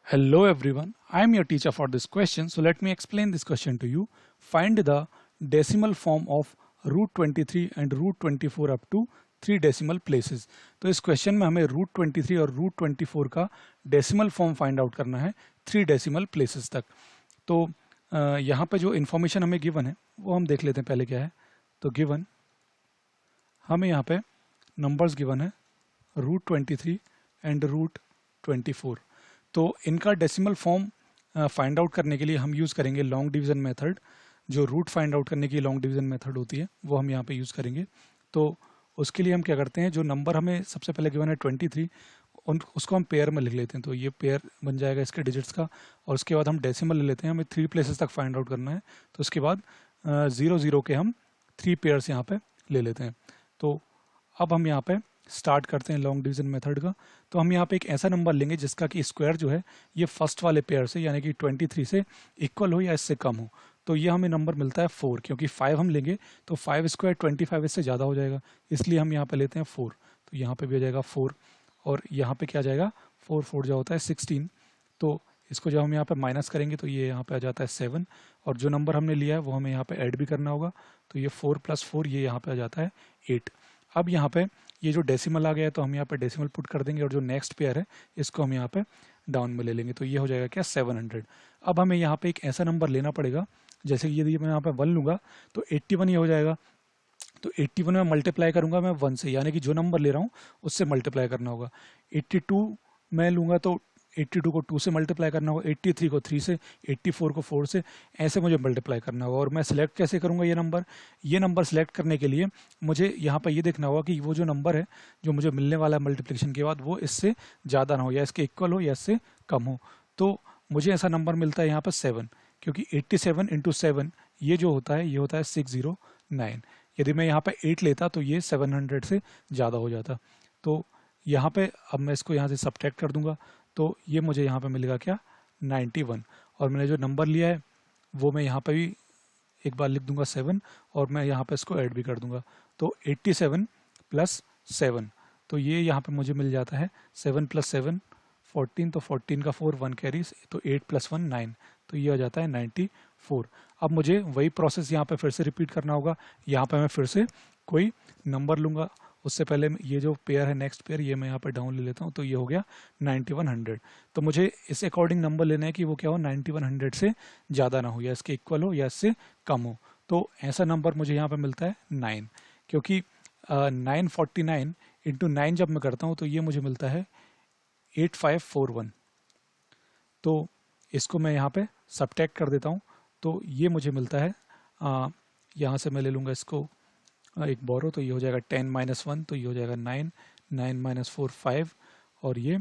Hello everyone, I am your teacher for this question. So let me explain this question to you. Find the decimal form of root 23 and root 24 up to 3 decimal places. तो इस question में हमें root 23 और root 24 का decimal form find out करना है 3 decimal places तक. तो यहाँ पे जो इन्फॉर्मेशन हमें गिवन है वो हम देख लेते हैं पहले क्या है. तो गिवन हमें यहाँ पे नंबर्स गिवन है root 23 एंड root 24. तो इनका डेसिमल फॉर्म फाइंड आउट करने के लिए हम यूज़ करेंगे लॉन्ग डिवीज़न मेथड. जो रूट फाइंड आउट करने की लॉन्ग डिवीज़न मेथड होती है वो हम यहाँ पे यूज़ करेंगे. तो उसके लिए हम क्या करते हैं, जो नंबर हमें सबसे पहले गिवन है 23 उसको हम पेयर में लिख लेते हैं. तो ये पेयर बन जाएगा इसके डिजिट्स का. और उसके बाद हम डेसिमल ले लेते हैं, हमें 3 प्लेसेस तक फाइंड आउट करना है. तो उसके बाद 0 के हम 3 पेयर्स यहाँ पे ले लेते हैं. तो अब हम यहाँ पे स्टार्ट करते हैं लॉन्ग डिवीजन मेथड का. तो हम यहाँ पे एक ऐसा नंबर लेंगे जिसका कि स्क्वायर जो है ये फर्स्ट वाले पेयर से यानी कि 23 से इक्वल हो या इससे कम हो. तो ये हमें नंबर मिलता है 4, क्योंकि 5 हम लेंगे तो 5 स्क्वायर 25 इससे ज़्यादा हो जाएगा, इसलिए हम यहाँ पे लेते हैं 4. तो यहाँ पे भी आ जाएगा 4 और यहाँ पे क्या जाएगा 4 4 जो होता है 16. तो इसको जब हम यहाँ पे माइनस करेंगे तो ये यहाँ पे आ जाता है 7 और जो नंबर हमने लिया है वो हमें यहाँ पे ऐड भी करना होगा. तो ये 4 + 4 ये यहाँ पे आ जाता है 8. अब यहाँ पे ये जो डेसिमल आ गया है तो हम यहाँ पे डेसिमल पुट कर देंगे और जो नेक्स्ट पेयर है इसको हम यहाँ पे डाउन में ले लेंगे. तो ये हो जाएगा क्या 700. अब हमें यहाँ पे एक ऐसा नंबर लेना पड़ेगा, जैसे कि यदि मैं यहाँ पे 1 लूँगा तो 81 ये हो जाएगा. तो 81 में मल्टीप्लाई करूँगा मैं 1 से, यानी कि जो नंबर ले रहा हूँ उससे मल्टीप्लाई करना होगा. 82 मैं लूँगा तो 82 को 2 से मल्टीप्लाई करना होगा, 83 को 3 से, 84 को 4 से, ऐसे मुझे मल्टीप्लाई करना होगा. और मैं सिलेक्ट कैसे करूँगा ये नंबर सिलेक्ट करने के लिए मुझे यहाँ पर ये देखना होगा कि वो जो नंबर है जो मुझे मिलने वाला है मल्टीप्लिकेशन के बाद वो इससे ज़्यादा ना हो या इसके इक्वल हो या इससे कम हो. तो मुझे ऐसा नंबर मिलता है यहाँ पर 7, क्योंकि 87 × 7 ये जो होता है ये होता है 609. यदि मैं यहाँ पे 8 लेता तो ये 700 से ज़्यादा हो जाता. तो यहाँ पे अब मैं इसको यहाँ से सब्ट्रैक्ट कर दूंगा तो ये मुझे यहाँ पे मिलेगा क्या 91. और मैंने जो नंबर लिया है वो मैं यहाँ पे भी एक बार लिख दूंगा 7 और मैं यहाँ पे इसको ऐड भी कर दूंगा. तो 87 + 7 तो ये यहाँ पे मुझे मिल जाता है 7 + 7 14. तो 14 का 4 1 कैरीज, तो 8 + 1 9. तो ये हो जाता है 94. अब मुझे वही प्रोसेस यहाँ पे फिर से रिपीट करना होगा. यहाँ पे मैं फिर से कोई नंबर लूँगा, उससे पहले ये जो पेयर है नेक्स्ट पेयर ये मैं यहाँ पे डाउन ले लेता हूँ. तो ये हो गया 9100. तो मुझे इस अकॉर्डिंग नंबर लेना है कि वो क्या हो 9100 से ज़्यादा ना हो या इसके इक्वल हो या इससे कम हो. तो ऐसा नंबर मुझे यहाँ पे मिलता है 9, क्योंकि 949 × 9 जब मैं करता हूँ तो ये मुझे मिलता है 8541. तो इसको मैं यहाँ पे सब्ट्रैक्ट कर देता हूँ तो ये मुझे मिलता है यहाँ से मैं ले लूँगा इसको एक बोरो, तो ये हो जाएगा 10 - 1 तो ये हो जाएगा 9 9 - 4 5 और ये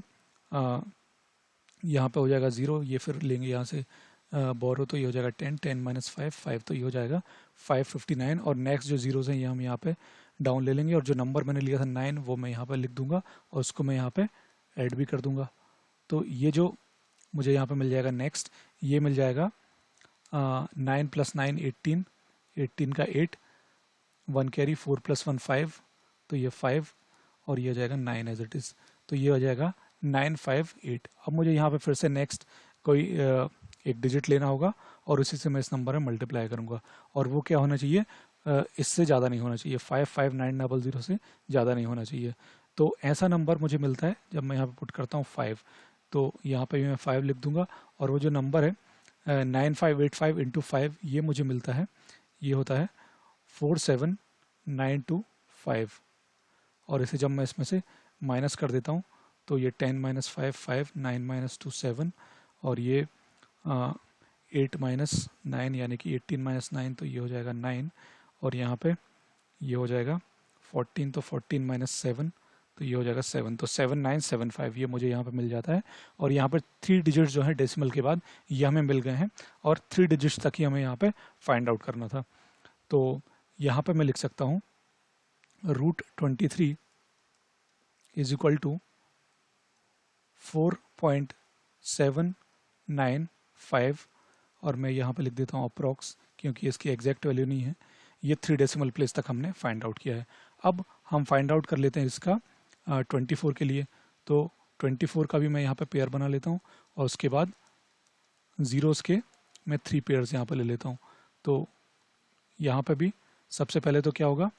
यहाँ पे हो जाएगा 0. ये फिर लेंगे यहाँ से बोरो तो ये हो जाएगा 10 10 - 5 5 तो ये हो जाएगा 559. और नेक्स्ट जो जीरोस हैं ये हम यहाँ पे डाउन ले लेंगे और जो नंबर मैंने लिया था 9 वो मैं यहाँ पे लिख दूंगा और उसको मैं यहाँ पे ऐड भी कर दूंगा. तो ये जो मुझे यहाँ पे मिल जाएगा नेक्स्ट ये मिल जाएगा 9 + 9 18 18 का 8 1 कैरी 4 + 1 5 तो ये 5 और ये हो जाएगा 9 एज इट इज़. तो ये हो जाएगा 958. अब मुझे यहाँ पे फिर से नेक्स्ट कोई एक डिजिट लेना होगा और उसी से मैं इस नंबर में मल्टीप्लाई करूँगा और वो क्या होना चाहिए इससे ज़्यादा नहीं होना चाहिए, 55900 से ज़्यादा नहीं होना चाहिए. तो ऐसा नंबर मुझे मिलता है जब मैं यहाँ पे पुट करता हूँ 5. तो यहाँ पे भी मैं 5 लिख दूंगा और वो जो नंबर है 9585 × 5 ये मुझे मिलता है, ये होता है 47925. और इसे जब मैं इसमें से माइनस कर देता हूँ तो ये 10 - 5 5 9 - 2 7 और ये 8 - 9 यानी कि 18 - 9 तो ये हो जाएगा 9 और यहाँ पे ये हो जाएगा 14 तो 14 - 7 तो ये हो जाएगा 7. तो 7975 ये मुझे यहाँ पे मिल जाता है. और यहाँ पर 3 डिजिट्स जो है डेसिमल के बाद ये हमें मिल गए हैं और 3 डिजिट्स तक ही हमें यहाँ पे फाइंड आउट करना था. तो यहाँ पे मैं लिख सकता हूँ √23 = 4.795 और मैं यहाँ पे लिख देता हूँ अप्रॉक्स, क्योंकि इसकी एग्जैक्ट वैल्यू नहीं है. ये 3 डेसिमल प्लेस तक हमने फाइंड आउट किया है. अब हम फाइंड आउट कर लेते हैं इसका 24 के लिए. तो 24 का भी मैं यहाँ पे पेयर बना लेता हूँ और उसके बाद ज़ीरोज़ के मैं 3 पेयर्स यहाँ पे ले लेता हूँ। तो यहाँ पे भी सबसे पहले तो क्या होगा,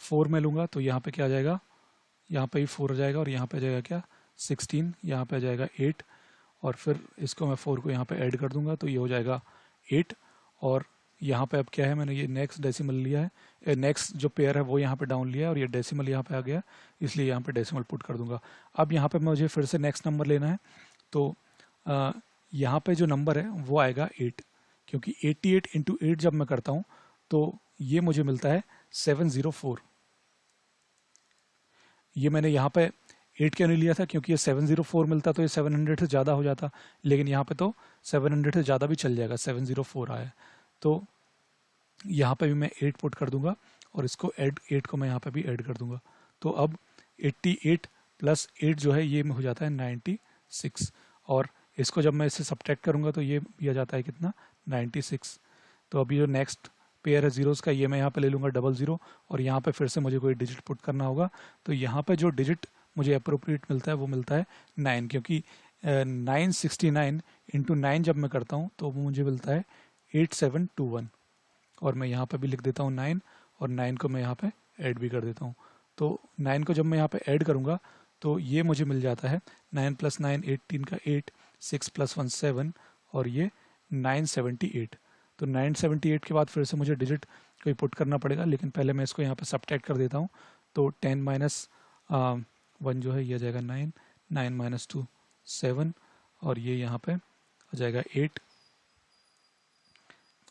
4 में लूँगा तो यहाँ पे क्या आ जाएगा, यहाँ पे ही 4 हो जाएगा और यहाँ पे आ जाएगा क्या 16, यहाँ पे आ जाएगा 8 और फिर इसको मैं 4 को यहाँ पे ऐड कर दूंगा तो ये हो जाएगा 8। और यहाँ पे अब क्या है, मैंने ये नेक्स्ट डेसिमल लिया है, नेक्स्ट जो पेयर है वो यहाँ पे डाउन लिया है और ये डेसिमल यहाँ पे आ गया, इसलिए यहाँ पे डेसिमल पुट कर दूंगा। अब यहाँ पे मुझे फिर से नेक्स्ट नंबर लेना है तो यहाँ पे जो नंबर है वो आएगा 8, क्योंकि 88 इंटू 8 जब मैं करता हूँ तो ये मुझे मिलता है 704। ये मैंने यहाँ पे 8 क्यों नहीं लिया था, क्योंकि ये 704 मिलता तो ये 700 से ज़्यादा हो जाता, लेकिन यहाँ पे तो 700 से ज़्यादा भी चल जाएगा, 704 आया है। तो यहाँ पे भी मैं 8 पुट कर दूंगा और इसको 8 को मैं यहाँ पे भी ऐड कर दूंगा। तो अब 88 प्लस 8 जो है ये हो जाता है 96, और इसको जब मैं इससे सब्ट्रैक्ट करूँगा तो ये भी आ जाता है कितना 96। तो अभी जो नेक्स्ट पेयर है ज़ीरोज़ का ये मैं यहाँ पे ले लूँगा 00 और यहाँ पे फिर से मुझे कोई डिजिट पुट करना होगा। तो यहाँ पे जो डिजिट मुझे अप्रोप्रिएट मिलता है वो मिलता है 9, क्योंकि 969 इंटू 9 जब मैं करता हूँ तो वो मुझे मिलता है 8721, और मैं यहाँ पे भी लिख देता हूँ 9 और 9 को मैं यहाँ पे ऐड भी कर देता हूँ। तो 9 को जब मैं यहाँ पे ऐड करूँगा तो ये मुझे मिल जाता है 9 + 9 18 का 8, 6 + 1 7 और ये 978। तो 978 के बाद फिर से मुझे डिजिट कोई पुट करना पड़ेगा, लेकिन पहले मैं इसको यहाँ पे सब्ट्रैक्ट कर देता हूँ। तो 10 - 1 जो है ये आ जाएगा 9, 9 - 2 7 और ये यहाँ पे आ जाएगा 8।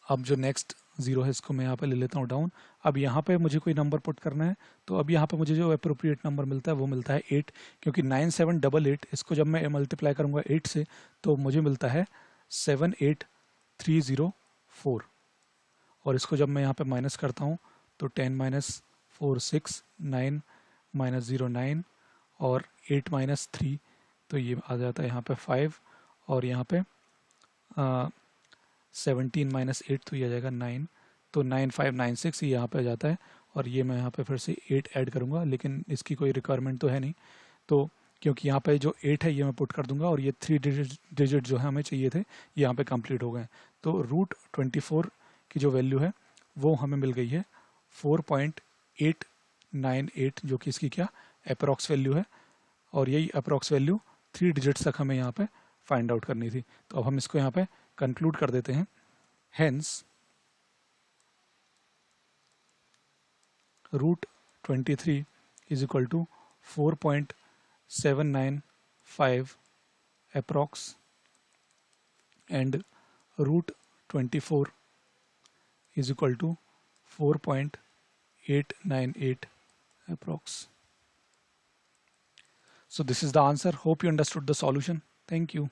अब जो नेक्स्ट ज़ीरो है इसको मैं यहाँ पे ले लेता हूँ डाउन। अब यहाँ पे मुझे कोई नंबर पुट करना है तो अब यहाँ पे मुझे जो अप्रोप्रिएट नंबर मिलता है वो मिलता है 8, क्योंकि 9788 इसको जब मैं मल्टीप्लाई करूँगा 8 से तो मुझे मिलता है 78304, और इसको जब मैं यहाँ पे माइनस करता हूँ तो 10 - 4 6, 9 - 0 9 और 8 - 3 तो ये आ जाता है यहाँ पे 5, और यहाँ पे 17 - 8 तो ये आ जाएगा 9, तो 9596 ये यहाँ पे आ जाता है। और ये मैं यहाँ पे फिर से 8 ऐड करूँगा, लेकिन इसकी कोई रिक्वायरमेंट तो है नहीं, तो क्योंकि यहाँ पे जो 8 है ये मैं पुट कर दूंगा और ये 3 डिजिट जो है हमें चाहिए थे ये यहाँ पे कंप्लीट हो गए। तो √24 की जो वैल्यू है वो हमें मिल गई है 4.898, जो कि इसकी क्या अप्रॉक्स वैल्यू है, और यही अप्रॉक्स वैल्यू 3 डिजिट्स तक हमें यहाँ पे फाइंड आउट करनी थी। तो अब हम इसको यहाँ पे कंक्लूड कर देते हैं। Hence √23 is equal to 4.795 approx, and √24 is equal to 4.898 approx. So this is the answer. Hope you understood the solution. Thank you.